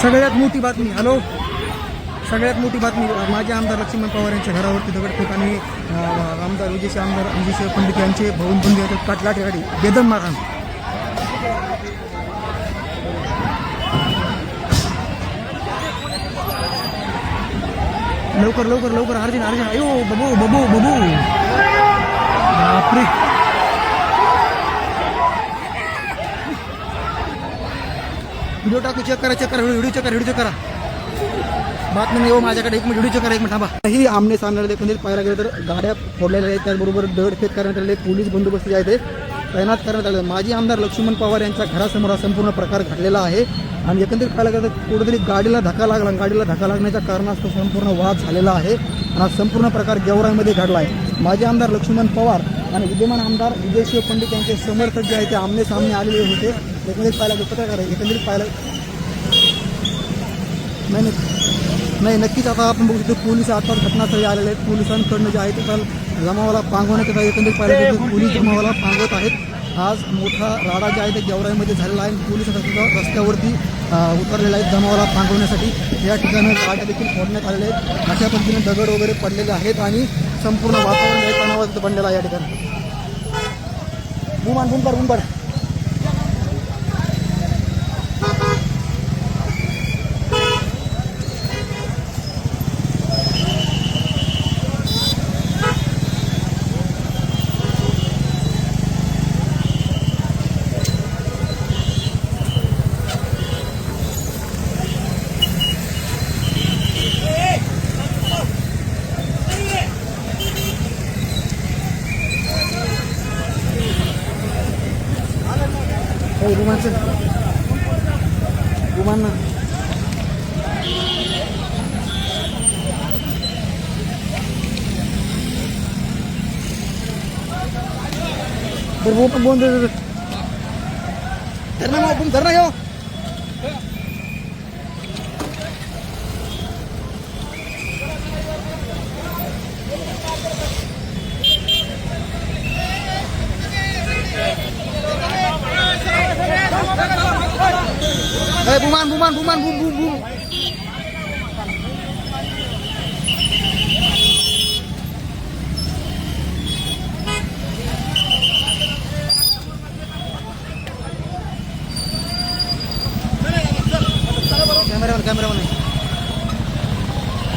सगळ्यात मोठी बातमी, हॅलो, सगळ्यात मोठी बातमी, माजी आमदार लक्ष्मण पवार यांच्या घरावरती दगडफेक आणि आमदार विजय पंडित यांचे भवनबंदी काटलाटेगाडी बेदम मारहाण. लवकर लवकर लवकर अर्जुन अर्जुन, अयो बबू बबू बबू, बापरे. व्हिडिओ टाकू, चेक करा व्हिडिओ करा. बातमी नाही हो माझ्याकडे, एक मिनिट व्हिडिओ चेक करा, एक मिनिट थांबा. ही आमने सामने एकंदरीत पाहायला गेलं तर गाड्या फोडलेल्या आहेत, त्याचबरोबर दगडफेक करण्यात आलेले, पोलीस बंदोबस्त जे आहे ते तैनात करण्यात आले. माजी आमदार लक्ष्मण पवार यांच्या घरासमोर हा संपूर्ण प्रकार घडलेला आहे आणि एकंदरीत पाहायला गेलं तर कुठेतरी गाडीला धक्का लागण्याच्या कारणास्तव संपूर्ण वाद झालेला आहे आणि हा संपूर्ण प्रकार गेवराईमध्ये घडला आहे. माजी आमदार लक्ष्मण पवार आणि विद्यमान आमदार विजय पंडित यांचे समर्थक जे आहे ते आमने सामने आलेले होते. एकंदरीत पाहायला गेलं पत्रकार एकंदरीत पाहायला नाही नक्कीच आता आपण बघू शकतो पोलीस आता घटनास्थळी आलेले आहेत. पोलिसांकडनं जे आहे ते काल जमावाला पांगवण्यात येत आहे. एकंदरीत पाहायला गेलं पोलीस जमावाला पांगवत आहेत. आज मोठा राडा जे आहे ते गेवराईमध्ये झालेला आहे. पोलीस रस्त्यावरती उतरलेला आहे जमावाला पांगवण्यासाठी. या ठिकाणी गाड्या देखील फोडण्यात आलेल्या आहेत. अशा पद्धतीने दगड वगैरे पडलेले आहेत आणि संपूर्ण वातावरण तणावाचं बनलेलं आहे या ठिकाणी. बुंबाड गुमान ना तर वो पण बोल धरना यो बुमान बूम. कैमरा